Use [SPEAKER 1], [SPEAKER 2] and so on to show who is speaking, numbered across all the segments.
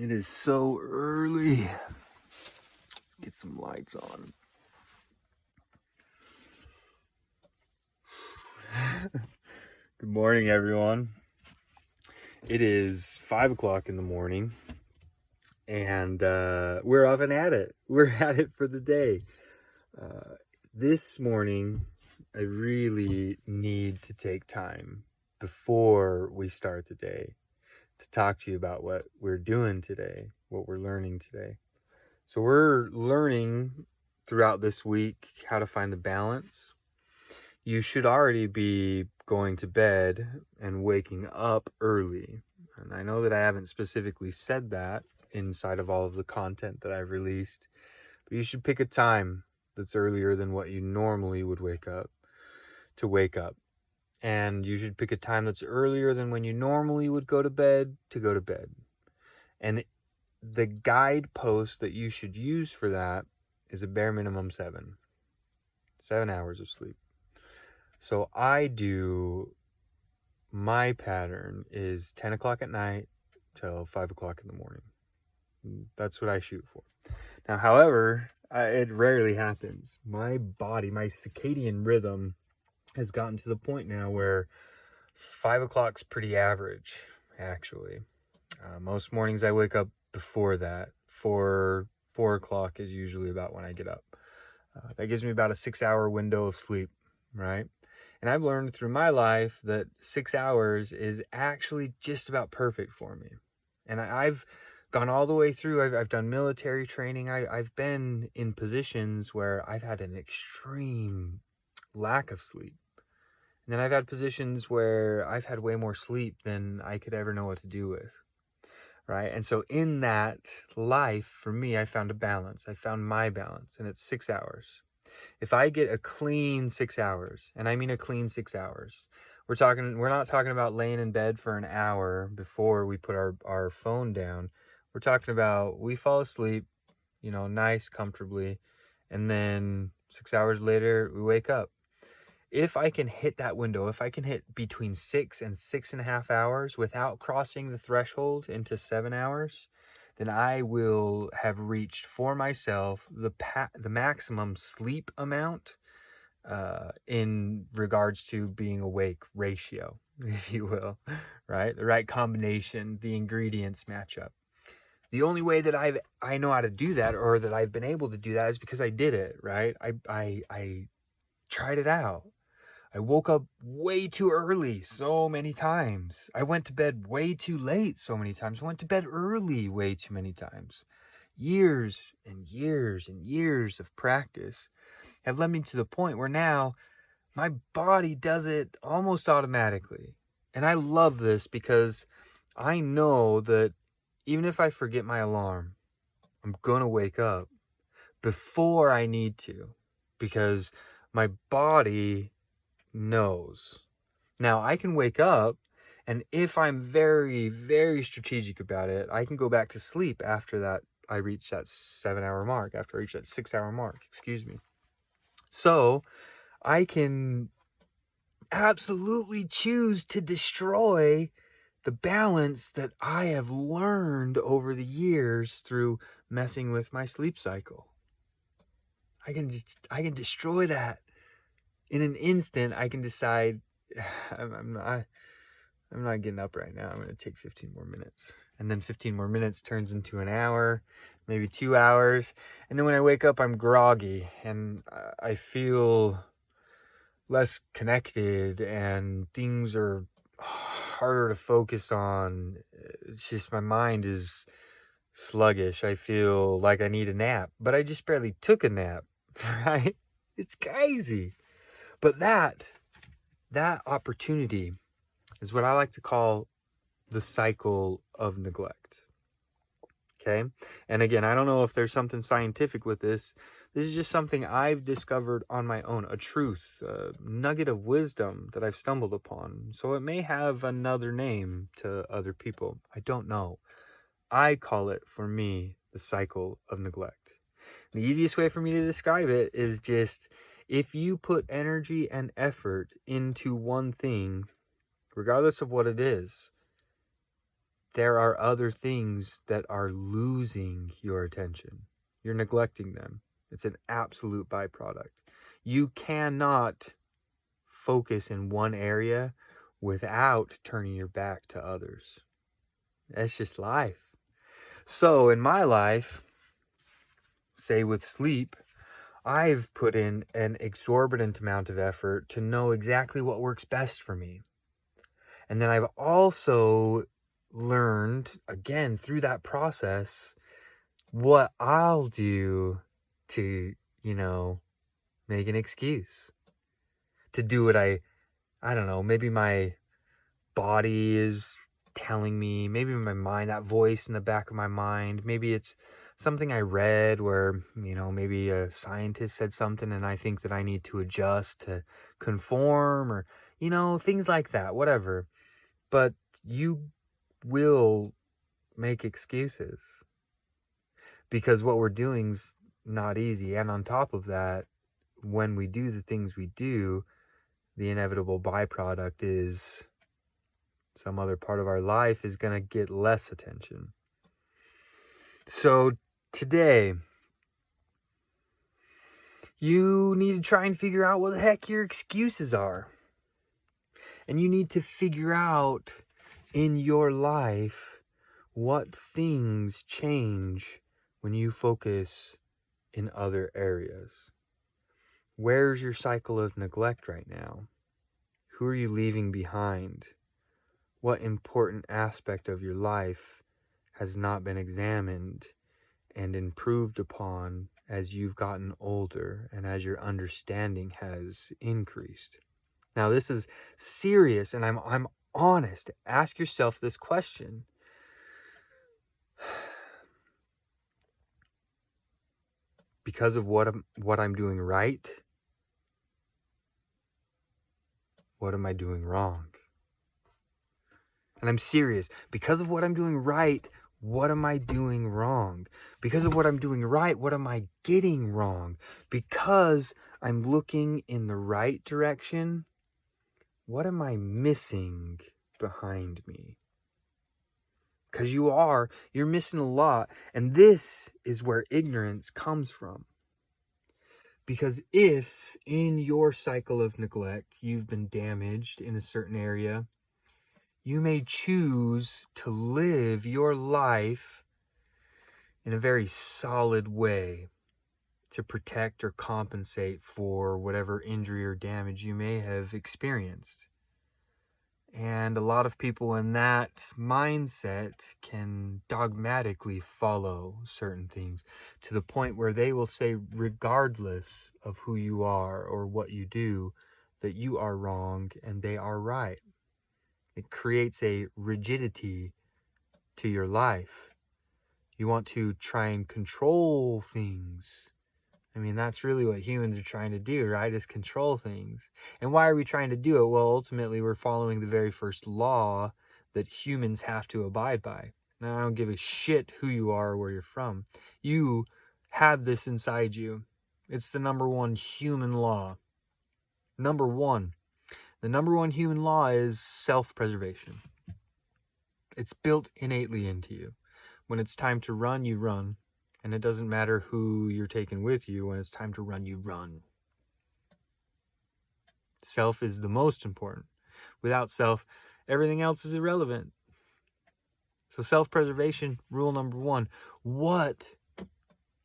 [SPEAKER 1] It is so early. Let's get some lights on. Good morning, everyone. It is 5 o'clock in the morning, and we're off and at it. We're at it for the day. This morning, I really need to take time before we start the day to talk to you about what we're doing today, what we're learning today. So we're learning throughout this week how to find the balance. You should already be going to bed and waking up early. And I know that I haven't specifically said that inside of all of the content that I've released, but you should pick a time that's earlier than what you normally would wake up. And you should pick a time that's earlier than when you normally would go to bed to go to bed. And the guidepost that you should use for that is a bare minimum 7 hours of sleep. So my pattern is 10 o'clock at night till 5 o'clock in the morning. That's what I shoot for. Now, however, it rarely happens. My body, my circadian rhythm has gotten to the point now where 5 o'clock's pretty average, actually. Most mornings I wake up before that. 4 o'clock is usually about when I get up. That gives me about a 6-hour window of sleep, right? And I've learned through my life that 6 hours is actually just about perfect for me. And I've gone all the way through. I've done military training. I've been in positions where I've had an extreme lack of sleep. And then I've had positions where I've had way more sleep than I could ever know what to do with, right? And so in that life, for me, I found a balance. I found my balance, and it's 6 hours. If I get a clean 6 hours, and I mean a clean 6 hours, we're not talking about laying in bed for an hour before we put our phone down. We're talking about we fall asleep, nice, comfortably, and then 6 hours later, we wake up. If I can hit that window, if I can hit between 6 and 6.5 hours without crossing the threshold into 7 hours, then I will have reached for myself the maximum sleep amount in regards to being awake ratio, if you will, right? The right combination, the ingredients match up. The only way that I know how to do that, or that I've been able to do that, is because I did it, right? I tried it out. I woke up way too early so many times. I went to bed way too late so many times. I went to bed early way too many times. Years and years and years of practice have led me to the point where now my body does it almost automatically. And I love this because I know that even if I forget my alarm, I'm going to wake up before I need to, because my body knows. Now, I can wake up, and if I'm very, very strategic about it, I can go back to sleep after that I reach that 7-hour mark, after I reach that 6-hour mark, So I can absolutely choose to destroy the balance that I have learned over the years through messing with my sleep cycle. I can destroy that. In an instant, I can decide, I'm not getting up right now. I'm going to take 15 more minutes. And then 15 more minutes turns into an hour, maybe 2 hours. And then when I wake up, I'm groggy and I feel less connected, and things are harder to focus on. It's just my mind is sluggish. I feel like I need a nap, but I just barely took a nap, right? It's crazy. But that opportunity is what I like to call the cycle of neglect. Okay? And again, I don't know if there's something scientific with this. This is just something I've discovered on my own, a truth, a nugget of wisdom that I've stumbled upon. So it may have another name to other people. I don't know. I call it, for me, the cycle of neglect. The easiest way for me to describe it is just, if you put energy and effort into one thing, regardless of what it is, there are other things that are losing your attention. You're neglecting them. It's an absolute byproduct. You cannot focus in one area without turning your back to others. That's just life. So in my life, say with sleep, I've put in an exorbitant amount of effort to know exactly what works best for me. And then I've also learned, again, through that process, what I'll do to, make an excuse. To do what I don't know, maybe my body is telling me, maybe my mind, that voice in the back of my mind, maybe it's something I read where, maybe a scientist said something and I think that I need to adjust to conform, or, things like that, whatever. But you will make excuses because what we're doing's not easy. And on top of that, when we do the things we do, the inevitable byproduct is some other part of our life is going to get less attention. So today, you need to try and figure out what the heck your excuses are. And you need to figure out in your life what things change when you focus in other areas. Where's your cycle of neglect right now? Who are you leaving behind? What important aspect of your life has not been examined and improved upon as you've gotten older and as your understanding has increased? Now, this is serious, and I'm honest. Ask yourself this question. Because of what I'm doing right, what am I doing wrong? And I'm serious. Because of what I'm doing right, what am I doing wrong? Because of what I'm doing right, what am I getting wrong? Because I'm looking in the right direction, what am I missing behind me? Because you're missing a lot. And this is where ignorance comes from. Because if in your cycle of neglect, you've been damaged in a certain area, you may choose to live your life in a very solid way to protect or compensate for whatever injury or damage you may have experienced. And a lot of people in that mindset can dogmatically follow certain things to the point where they will say, regardless of who you are or what you do, that you are wrong and they are right. It creates a rigidity to your life. You want to try and control things. I mean, that's really what humans are trying to do, right? Is control things. And why are we trying to do it? Well, ultimately, we're following the very first law that humans have to abide by. Now, I don't give a shit who you are or where you're from. You have this inside you. It's the number one human law. Number one. The number one human law is self-preservation. It's built innately into you. When it's time to run, you run. And it doesn't matter who you're taking with you. When it's time to run, you run. Self is the most important. Without self, everything else is irrelevant. So self-preservation, rule number one. What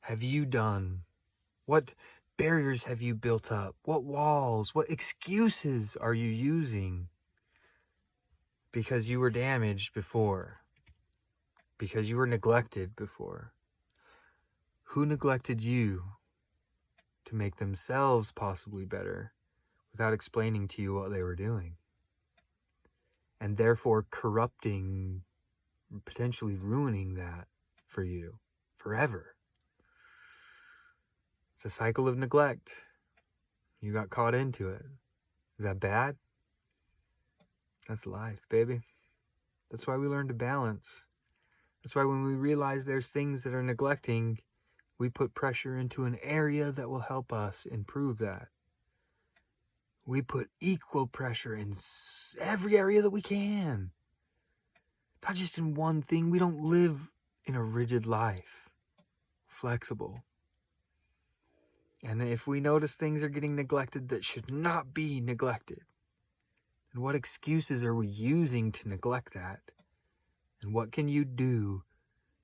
[SPEAKER 1] have you done? What barriers have you built up? What walls, what excuses are you using? Because you were damaged before. Because you were neglected before. Who neglected you to make themselves possibly better without explaining to you what they were doing? And therefore corrupting, potentially ruining that for you forever. It's a cycle of neglect. You got caught into it. Is that bad? That's life, baby. That's why we learn to balance. That's why when we realize there's things that are neglecting, we put pressure into an area that will help us improve that. We put equal pressure in every area that we can. not just in one thing. We don't live in a rigid life. Flexible. And if we notice things are getting neglected that should not be neglected, then what excuses are we using to neglect that? And what can you do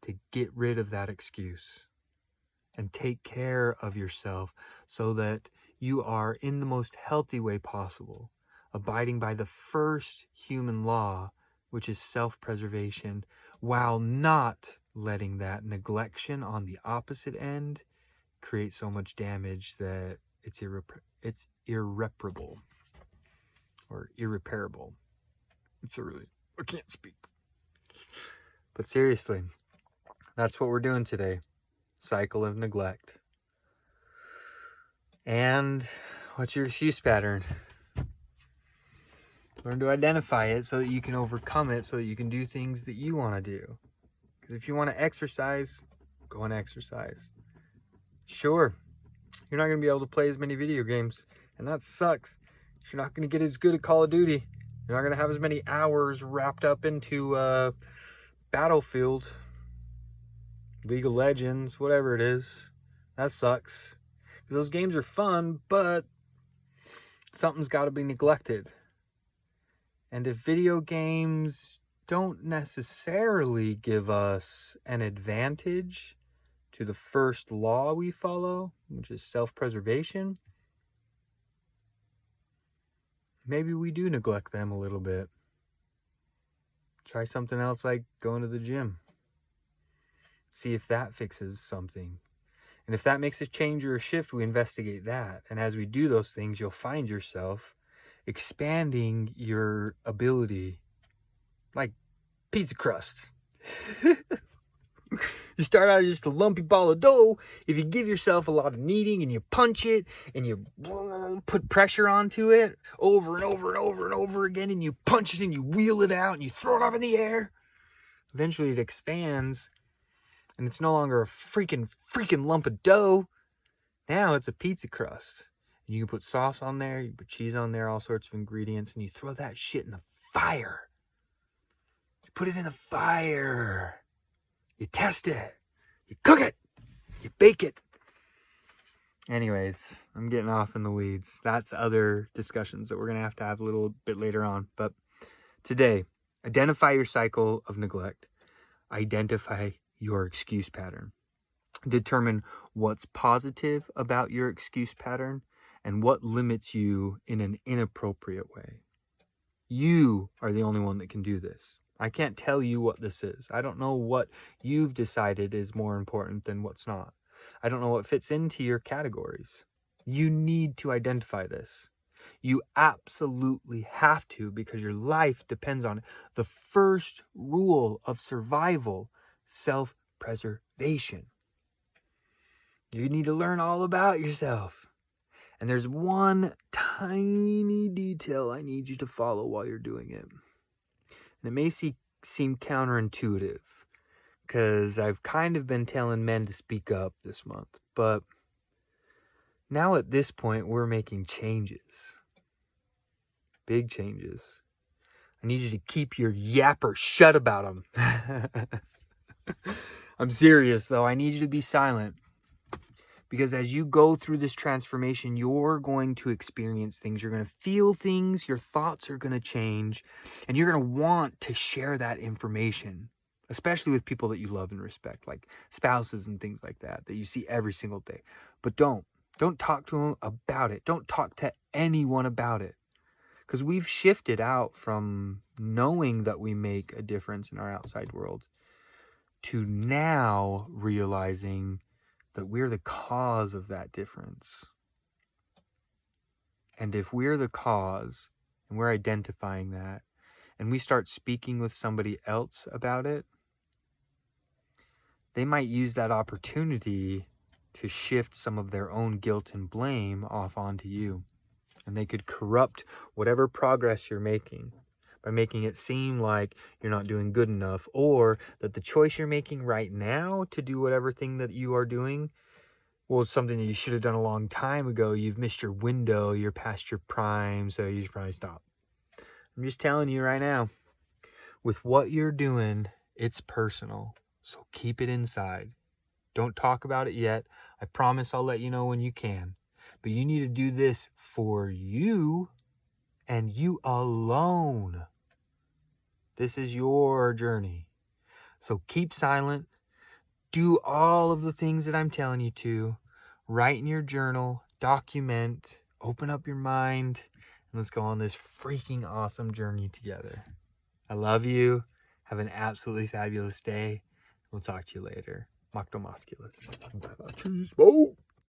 [SPEAKER 1] to get rid of that excuse and take care of yourself so that you are in the most healthy way possible, abiding by the first human law, which is self-preservation, while not letting that neglection on the opposite end create so much damage that it's irreparable or irreparable. I can't speak. But seriously, that's what we're doing today. Cycle of neglect. And what's your excuse pattern? Learn to identify it so that you can overcome it, so that you can do things that you want to do. Because if you want to exercise, go and exercise. Sure, you're not going to be able to play as many video games, and that sucks. You're not going to get as good at Call of Duty. You're not going to have as many hours wrapped up into Battlefield, League of Legends, whatever it is. That sucks. Those games are fun, but something's got to be neglected. And if video games don't necessarily give us an advantage to the first law we follow, which is self-preservation, maybe we do neglect them a little bit. Try something else like going to the gym. See if that fixes something. And if that makes a change or a shift, we investigate that. And as we do those things, you'll find yourself expanding your ability like pizza crust. You start out as just a lumpy ball of dough. If you give yourself a lot of kneading and you punch it and you put pressure onto it over and over and over and over again, and you punch it and you wheel it out and you throw it up in the air, eventually it expands and it's no longer a freaking lump of dough. Now it's a pizza crust. And you can put sauce on there, you can put cheese on there, all sorts of ingredients, and you throw that shit in the fire. You put it in the fire. You test it. You cook it. You bake it. Anyways, I'm getting off in the weeds. That's other discussions that we're going to have a little bit later on. But today, identify your cycle of neglect. Identify your excuse pattern. Determine what's positive about your excuse pattern and what limits you in an inappropriate way. You are the only one that can do this. I can't tell you what this is. I don't know what you've decided is more important than what's not. I don't know what fits into your categories. You need to identify this. You absolutely have to, because your life depends on it. The first rule of survival, self-preservation. You need to learn all about yourself. And there's one tiny detail I need you to follow while you're doing it. And it may seem counterintuitive, because I've kind of been telling men to speak up this month. But now at this point, we're making changes. Big changes. I need you to keep your yapper shut about them. I'm serious, though. I need you to be silent. Because as you go through this transformation, you're going to experience things. You're going to feel things. Your thoughts are going to change. And you're going to want to share that information, especially with people that you love and respect, like spouses and things like that you see every single day. But don't talk to them about it. Don't talk to anyone about it. Because we've shifted out from knowing that we make a difference in our outside world to now realizing that we're the cause of that difference. And if we're the cause, and we're identifying that, and we start speaking with somebody else about it, they might use that opportunity to shift some of their own guilt and blame off onto you. And they could corrupt whatever progress you're making by making it seem like you're not doing good enough, or that the choice you're making right now to do whatever thing that you are doing, well, it's something that you should have done a long time ago. You've missed your window. You're past your prime, so you should probably stop. I'm just telling you right now, with what you're doing, it's personal. So keep it inside. Don't talk about it yet. I promise I'll let you know when you can. But you need to do this for you and you alone. This is your journey. So keep silent. Do all of the things that I'm telling you to. Write in your journal. Document. Open up your mind. And let's go on this freaking awesome journey together. I love you. Have an absolutely fabulous day. We'll talk to you later. Macto Masculus. Smoke.